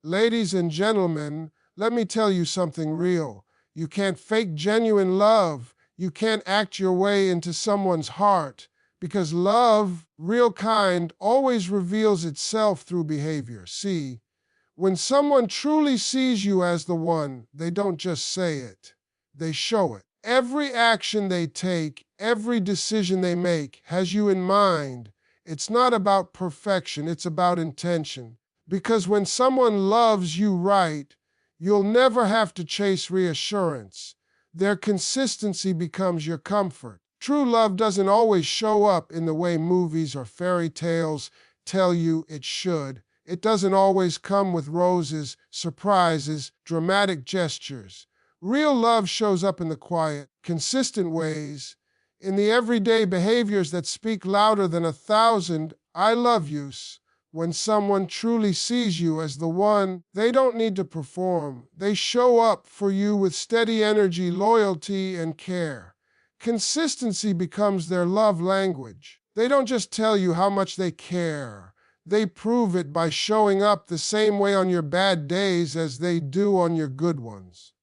Ladies and gentlemen, let me tell you something real. You can't fake genuine love. You can't act your way into someone's heart because love, real kind, always reveals itself through behavior. See, when someone truly sees you as the one, they don't just say it, they show it. Every action they take, every decision they make has you in mind. It's not about perfection, it's about intention. Because when someone loves you right, you'll never have to chase reassurance. Their consistency becomes your comfort. True love doesn't always show up in the way movies or fairy tales tell you it should. It doesn't always come with roses, surprises, dramatic gestures. Real love shows up in the quiet, consistent ways, in the everyday behaviors that speak louder than 1,000 I love yous. When someone truly sees you as the one, they don't need to perform. They show up for you with steady energy, loyalty, and care. Consistency becomes their love language. They don't just tell you how much they care. They prove it by showing up the same way on your bad days as they do on your good ones.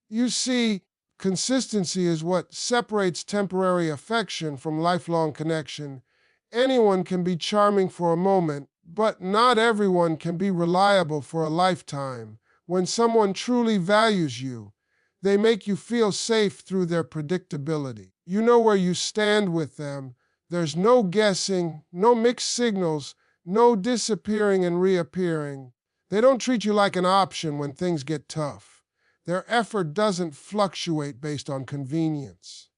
You see, consistency is what separates temporary affection from lifelong connection. Anyone can be charming for a moment, but not everyone can be reliable for a lifetime. When someone truly values you, they make you feel safe through their predictability. You know where you stand with them. There's no guessing, no mixed signals, no disappearing and reappearing. They don't treat you like an option when things get tough. Their effort doesn't fluctuate based on convenience.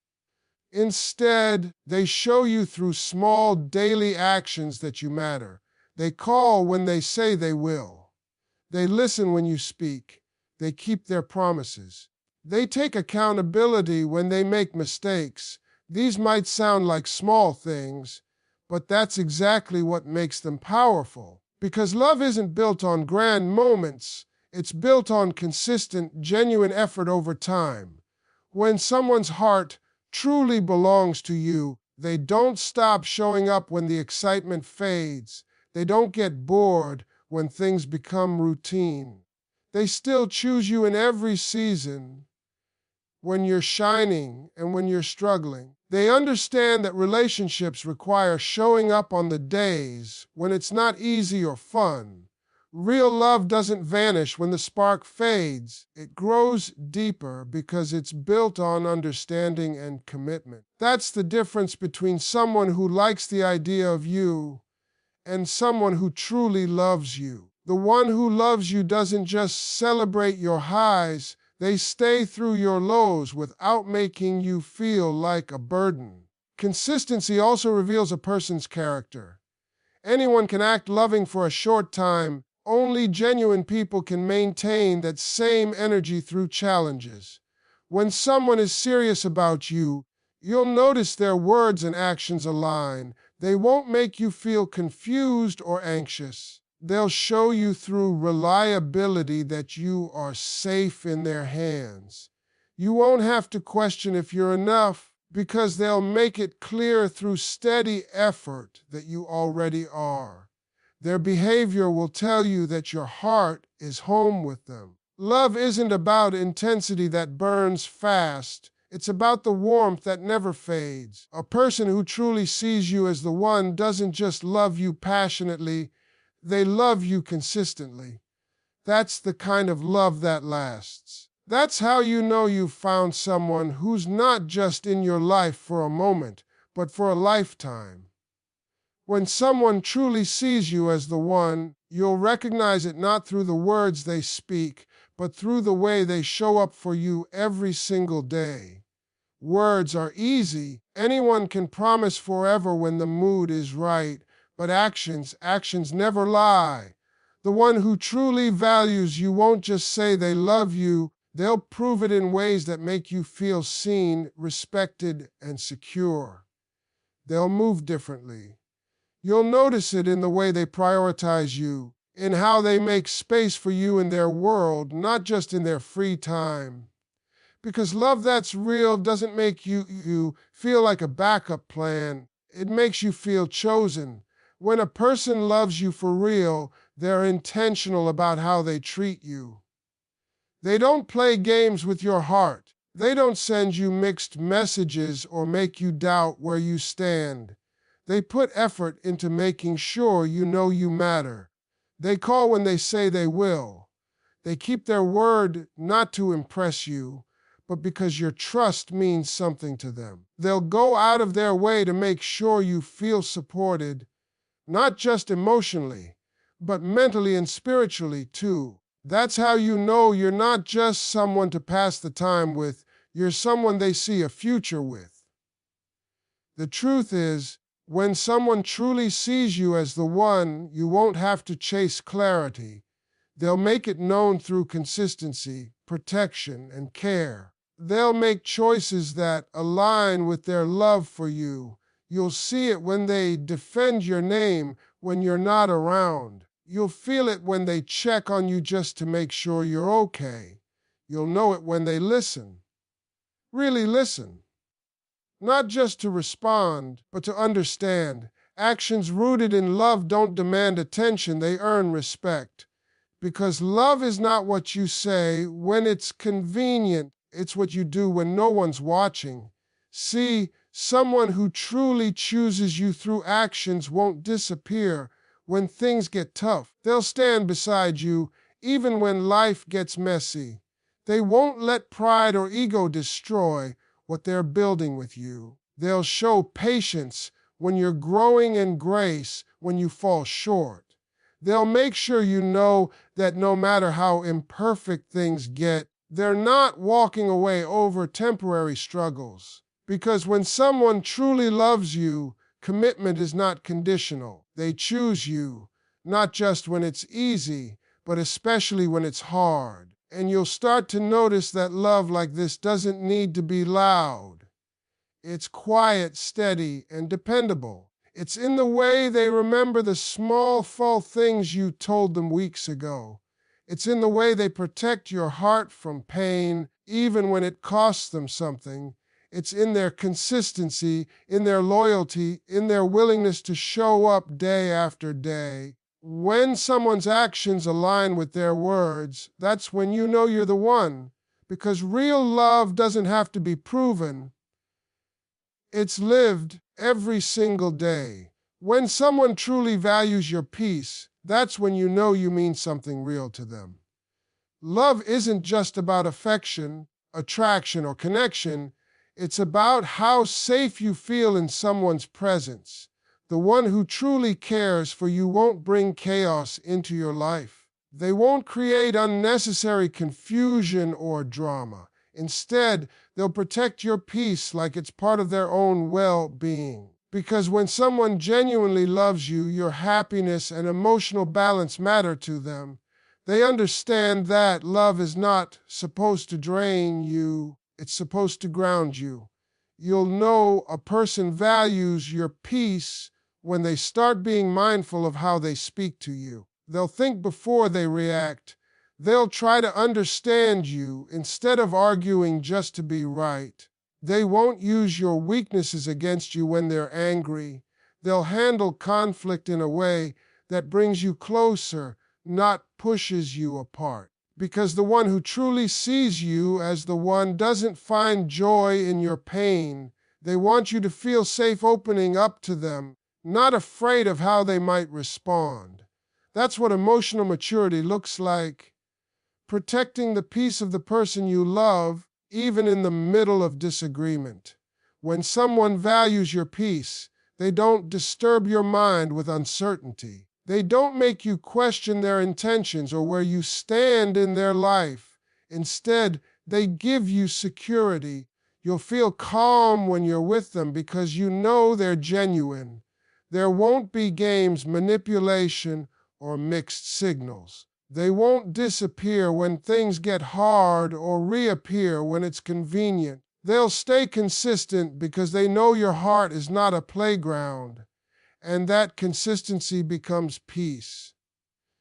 Instead, they show you through small daily actions that you matter. They call when they say they will. They listen when you speak. They keep their promises. They take accountability when they make mistakes. These might sound like small things, but that's exactly what makes them powerful. Because love isn't built on grand moments. It's built on consistent, genuine effort over time. When someone's heart truly belongs to you, they don't stop showing up when the excitement fades. They don't get bored when things become routine. They still choose you in every season, when you're shining and when you're struggling. They understand that relationships require showing up on the days when it's not easy or fun. Real love doesn't vanish when the spark fades. It grows deeper because it's built on understanding and commitment. That's the difference between someone who likes the idea of you and someone who truly loves you. The one who loves you doesn't just celebrate your highs, they stay through your lows without making you feel like a burden. Consistency also reveals a person's character. Anyone can act loving for a short time. Only genuine people can maintain that same energy through challenges. When someone is serious about you, you'll notice their words and actions align. They won't make you feel confused or anxious. They'll show you through reliability that you are safe in their hands. You won't have to question if you're enough because they'll make it clear through steady effort that you already are. Their behavior will tell you that your heart is home with them. Love isn't about intensity that burns fast. It's about the warmth that never fades. A person who truly sees you as the one doesn't just love you passionately, they love you consistently. That's the kind of love that lasts. That's how you know you've found someone who's not just in your life for a moment, but for a lifetime. When someone truly sees you as the one, you'll recognize it not through the words they speak, but through the way they show up for you every single day. Words are easy. Anyone can promise forever when the mood is right, but actions never lie. The one who truly values you won't just say they love you, they'll prove it in ways that make you feel seen, respected, and secure. They'll move differently. You'll notice it in the way they prioritize you, in how they make space for you in their world, not just in their free time. Because love that's real doesn't make you feel like a backup plan. It makes you feel chosen. When a person loves you for real, They're intentional about how they treat you. They don't play games with your heart. They don't send you mixed messages or make you doubt where you stand. They put effort into making sure you know you matter. They call when they say they will. They keep their word not to impress you, but because your trust means something to them. They'll go out of their way to make sure you feel supported, not just emotionally, but mentally and spiritually too. That's how you know you're not just someone to pass the time with, you're someone they see a future with. The truth is, when someone truly sees you as the one, you won't have to chase clarity. They'll make it known through consistency, protection, and care. They'll make choices that align with their love for you. You'll see it when they defend your name when you're not around. You'll feel it when they check on you just to make sure you're okay. You'll know it when they listen. Really listen. Not just to respond, but to understand. Actions rooted in love don't demand attention, they earn respect. Because love is not what you say when it's convenient, it's what you do when no one's watching. See, someone who truly chooses you through actions won't disappear when things get tough. They'll stand beside you even when life gets messy. They won't let pride or ego destroy what they're building with you. They'll show patience when you're growing and grace when you fall short. They'll make sure you know that no matter how imperfect things get, they're not walking away over temporary struggles. Because when someone truly loves you, commitment is not conditional. They choose you, not just when it's easy, but especially when it's hard. And you'll start to notice that love like this doesn't need to be loud. It's quiet, steady, and dependable. It's in the way they remember the small, full things you told them weeks ago. It's in the way they protect your heart from pain, even when it costs them something. It's in their consistency, in their loyalty, in their willingness to show up day after day. When someone's actions align with their words, that's when you know you're the one. Because real love doesn't have to be proven. It's lived every single day. When someone truly values your peace, that's when you know you mean something real to them. Love isn't just about affection, attraction, or connection. It's about how safe you feel in someone's presence. The one who truly cares for you won't bring chaos into your life. They won't create unnecessary confusion or drama. Instead, they'll protect your peace like it's part of their own well-being. Because when someone genuinely loves you, your happiness and emotional balance matter to them. They understand that love is not supposed to drain you, it's supposed to ground you. You'll know a person values your peace when they start being mindful of how they speak to you. They'll think before they react. They'll try to understand you instead of arguing just to be right. They won't use your weaknesses against you when they're angry. They'll handle conflict in a way that brings you closer, not pushes you apart. Because the one who truly sees you as the one doesn't find joy in your pain. They want you to feel safe opening up to them, not afraid of how they might respond. That's what emotional maturity looks like. Protecting the peace of the person you love, even in the middle of disagreement. When someone values your peace, they don't disturb your mind with uncertainty. They don't make you question their intentions or where you stand in their life. Instead, they give you security. You'll feel calm when you're with them because you know they're genuine. There won't be games, manipulation, or mixed signals. They won't disappear when things get hard or reappear when it's convenient. They'll stay consistent because they know your heart is not a playground, and that consistency becomes peace.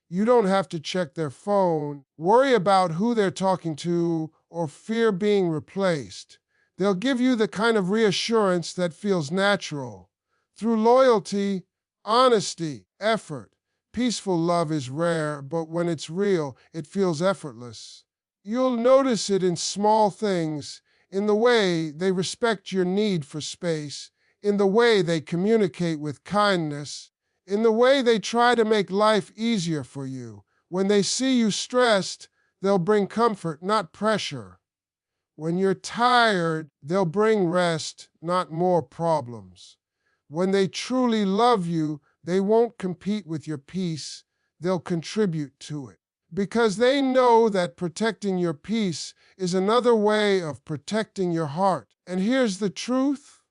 You don't have to check their phone, worry about who they're talking to, or fear being replaced. They'll give you the kind of reassurance that feels natural. Through loyalty, honesty, effort, peaceful love is rare, but when it's real, it feels effortless. You'll notice it in small things, in the way they respect your need for space, in the way they communicate with kindness, in the way they try to make life easier for you. When they see you stressed, they'll bring comfort, not pressure. When you're tired, they'll bring rest, not more problems. When they truly love you, they won't compete with your peace, they'll contribute to it. Because they know that protecting your peace is another way of protecting your heart. And here's the truth.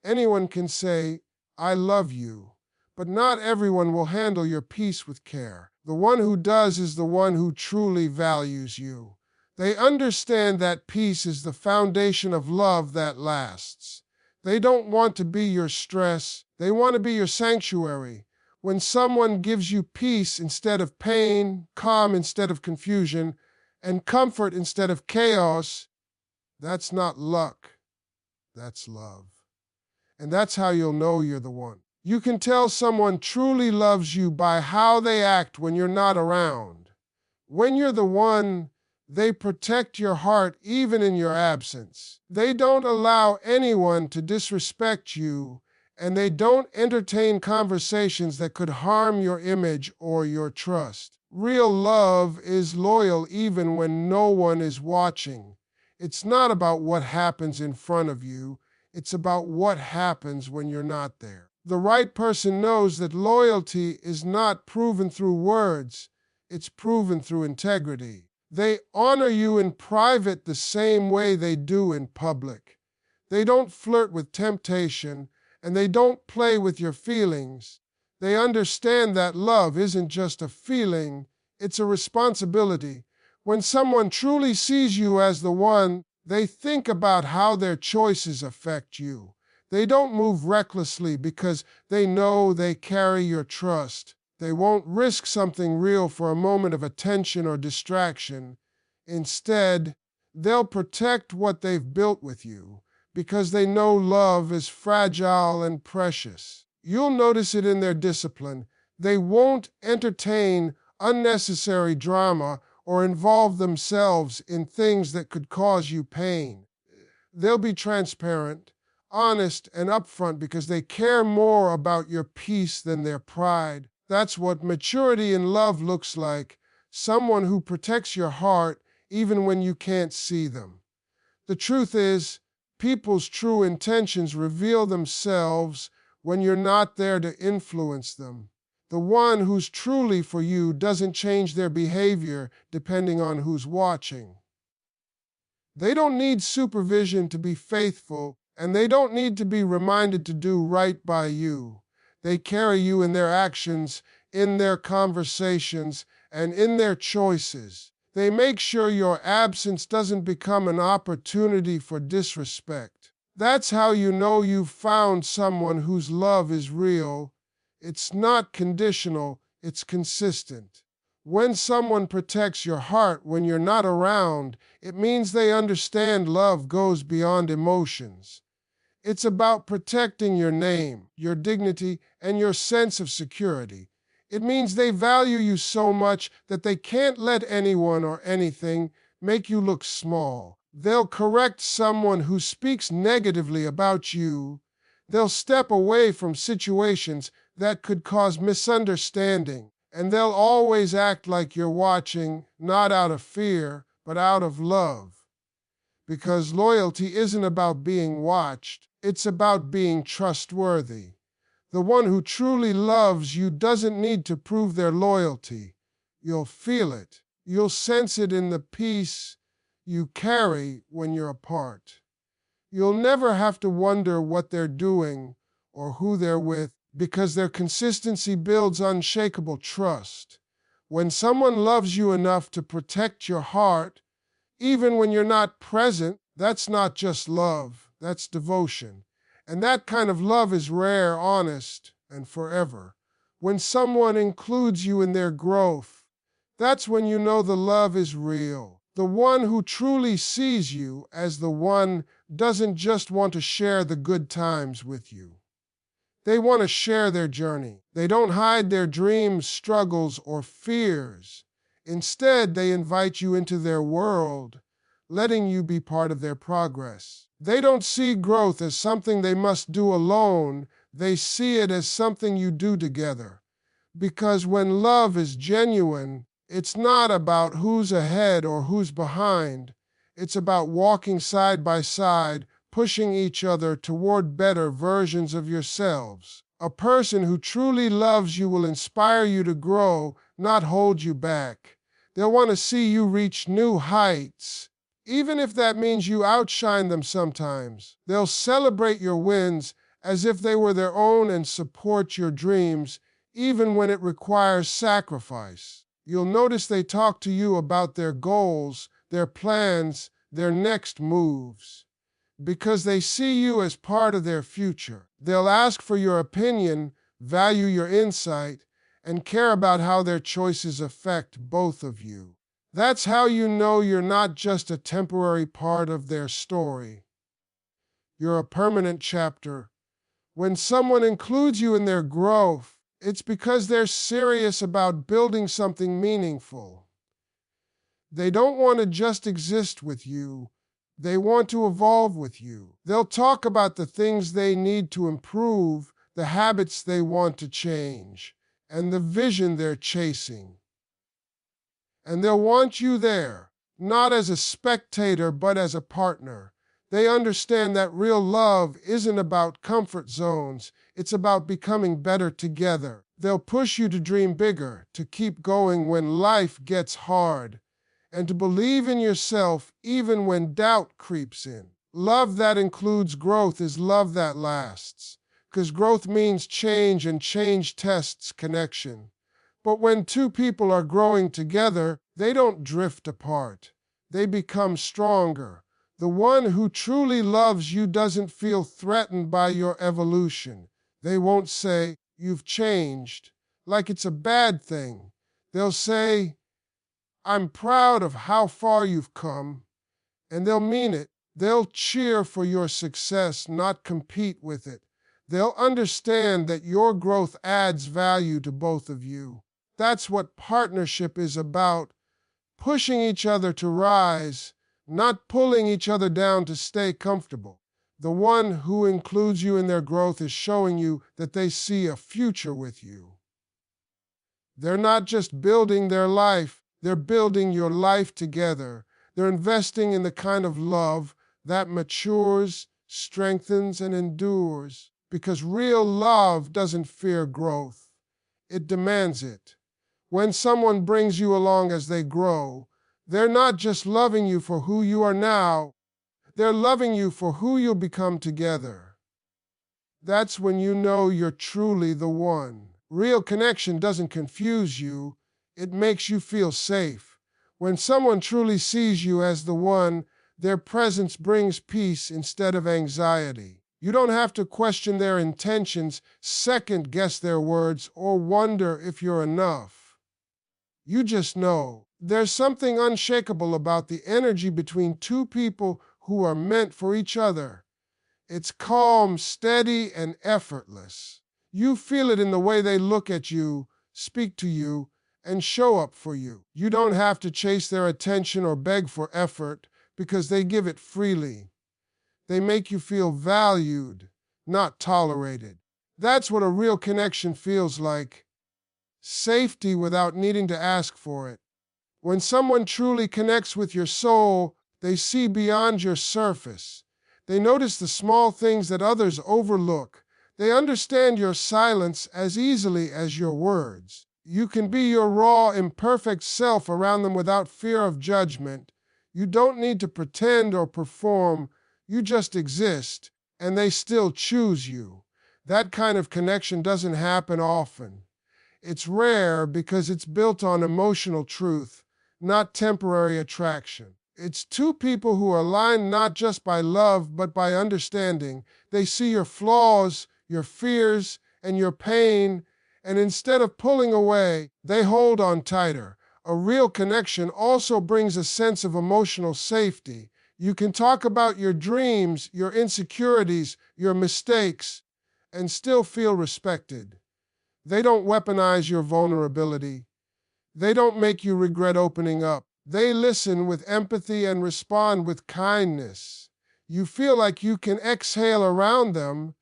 Anyone can say, I love you, but not everyone will handle your peace with care. The one who does is the one who truly values you. They understand that peace is the foundation of love that lasts. They don't want to be your stress, they want to be your sanctuary. When someone gives you peace instead of pain, calm instead of confusion, and comfort instead of chaos, that's not luck, that's love. And that's how you'll know you're the one. You can tell someone truly loves you by how they act when you're not around. When you're the one, they protect your heart even in your absence. They don't allow anyone to disrespect you, and they don't entertain conversations that could harm your image or your trust. Real love is loyal even when no one is watching. It's not about what happens in front of you, it's about what happens when you're not there. The right person knows that loyalty is not proven through words, it's proven through integrity. They honor you in private the same way they do in public. They don't flirt with temptation, and they don't play with your feelings. They understand that love isn't just a feeling, it's a responsibility. When someone truly sees you as the one, they think about how their choices affect you. They don't move recklessly because they know they carry your trust. They won't risk something real for a moment of attention or distraction. Instead, they'll protect what they've built with you because they know love is fragile and precious. You'll notice it in their discipline. They won't entertain unnecessary drama or involve themselves in things that could cause you pain. They'll be transparent, honest, and upfront because they care more about your peace than their pride. That's what maturity in love looks like, someone who protects your heart even when you can't see them. The truth is, people's true intentions reveal themselves when you're not there to influence them. The one who's truly for you doesn't change their behavior depending on who's watching. They don't need supervision to be faithful, and they don't need to be reminded to do right by you. They carry you in their actions, in their conversations, and in their choices. They make sure your absence doesn't become an opportunity for disrespect. That's how you know you've found someone whose love is real. It's not conditional, it's consistent. When someone protects your heart when you're not around, it means they understand love goes beyond emotions. It's about protecting your name, your dignity, and your sense of security. It means they value you so much that they can't let anyone or anything make you look small. They'll correct someone who speaks negatively about you. They'll step away from situations that could cause misunderstanding. And they'll always act like you're watching, not out of fear, but out of love. Because loyalty isn't about being watched, it's about being trustworthy. The one who truly loves you doesn't need to prove their loyalty. You'll feel it. You'll sense it in the peace you carry when you're apart. You'll never have to wonder what they're doing or who they're with because their consistency builds unshakable trust. When someone loves you enough to protect your heart, even when you're not present, that's not just love, that's devotion. And that kind of love is rare, honest, and forever. When someone includes you in their growth, that's when you know the love is real. The one who truly sees you as the one doesn't just want to share the good times with you. They want to share their journey. They don't hide their dreams, struggles, or fears. Instead, they invite you into their world, letting you be part of their progress. They don't see growth as something they must do alone. They see it as something you do together. Because when love is genuine, it's not about who's ahead or who's behind. It's about walking side by side, pushing each other toward better versions of yourselves. A person who truly loves you will inspire you to grow, not hold you back. They'll want to see you reach new heights, even if that means you outshine them sometimes. They'll celebrate your wins as if they were their own and support your dreams, even when it requires sacrifice. You'll notice they talk to you about their goals, their plans, their next moves, because they see you as part of their future. They'll ask for your opinion, value your insight, and care about how their choices affect both of you. That's how you know you're not just a temporary part of their story. You're a permanent chapter. When someone includes you in their growth, it's because they're serious about building something meaningful. They don't want to just exist with you. They want to evolve with you. They'll talk about the things they need to improve, the habits they want to change, and the vision they're chasing. And they'll want you there, not as a spectator, but as a partner. They understand that real love isn't about comfort zones. It's about becoming better together. They'll push you to dream bigger, to keep going when life gets hard, and to believe in yourself even when doubt creeps in. Love that includes growth is love that lasts, because growth means change, and change tests connection. But when two people are growing together, they don't drift apart. They become stronger. The one who truly loves you doesn't feel threatened by your evolution. They won't say, "You've changed," like it's a bad thing. They'll say, "I'm proud of how far you've come," and they'll mean it. They'll cheer for your success, not compete with it. They'll understand that your growth adds value to both of you. That's what partnership is about, pushing each other to rise, not pulling each other down to stay comfortable. The one who includes you in their growth is showing you that they see a future with you. They're not just building their life, they're building your life together. They're investing in the kind of love that matures, strengthens, and endures. Because real love doesn't fear growth. It demands it. When someone brings you along as they grow, they're not just loving you for who you are now, they're loving you for who you'll become together. That's when you know you're truly the one. Real connection doesn't confuse you, it makes you feel safe. When someone truly sees you as the one, their presence brings peace instead of anxiety. You don't have to question their intentions, second-guess their words, or wonder if you're enough. You just know. There's something unshakable about the energy between two people who are meant for each other. It's calm, steady, and effortless. You feel it in the way they look at you, speak to you, and show up for you. You don't have to chase their attention or beg for effort because they give it freely. They make you feel valued, not tolerated. That's what a real connection feels like. Safety without needing to ask for it. When someone truly connects with your soul, they see beyond your surface. They notice the small things that others overlook. They understand your silence as easily as your words. You can be your raw, imperfect self around them without fear of judgment. You don't need to pretend or perform. You just exist, and they still choose you. That kind of connection doesn't happen often. It's rare because it's built on emotional truth, not temporary attraction. It's two people who are aligned not just by love, but by understanding. They see your flaws, your fears, and your pain, and instead of pulling away, they hold on tighter. A real connection also brings a sense of emotional safety. You can talk about your dreams, your insecurities, your mistakes, and still feel respected. They don't weaponize your vulnerability. They don't make you regret opening up. They listen with empathy and respond with kindness. You feel like you can exhale around them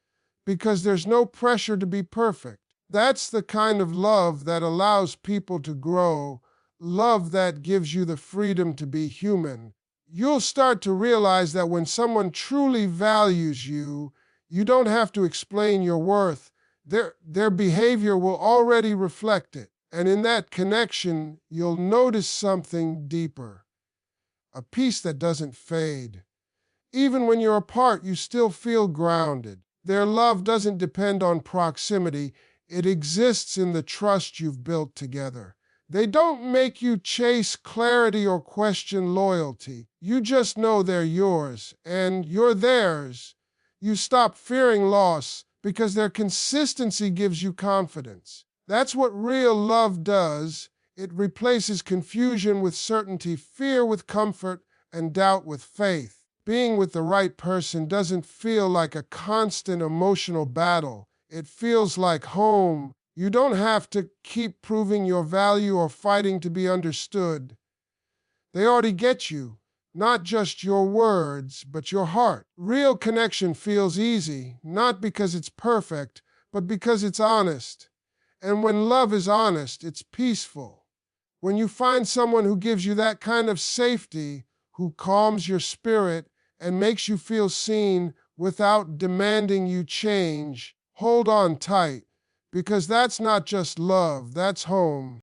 because there's no pressure to be perfect. That's the kind of love that allows people to grow, love that gives you the freedom to be human. You'll start to realize that when someone truly values you, you don't have to explain your worth. Their behavior will already reflect it. And in that connection, you'll notice something deeper, a peace that doesn't fade. Even when you're apart, you still feel grounded. Their love doesn't depend on proximity. It exists in the trust you've built together. They don't make you chase clarity or question loyalty. You just know they're yours, and you're theirs. You stop fearing loss because their consistency gives you confidence. That's what real love does. It replaces confusion with certainty, fear with comfort, and doubt with faith. Being with the right person doesn't feel like a constant emotional battle. It feels like home. You don't have to keep proving your value or fighting to be understood. They already get you, not just your words, but your heart. Real connection feels easy, not because it's perfect, but because it's honest. And when love is honest, it's peaceful. When you find someone who gives you that kind of safety, who calms your spirit and makes you feel seen without demanding you change, hold on tight, because that's not just love, that's home.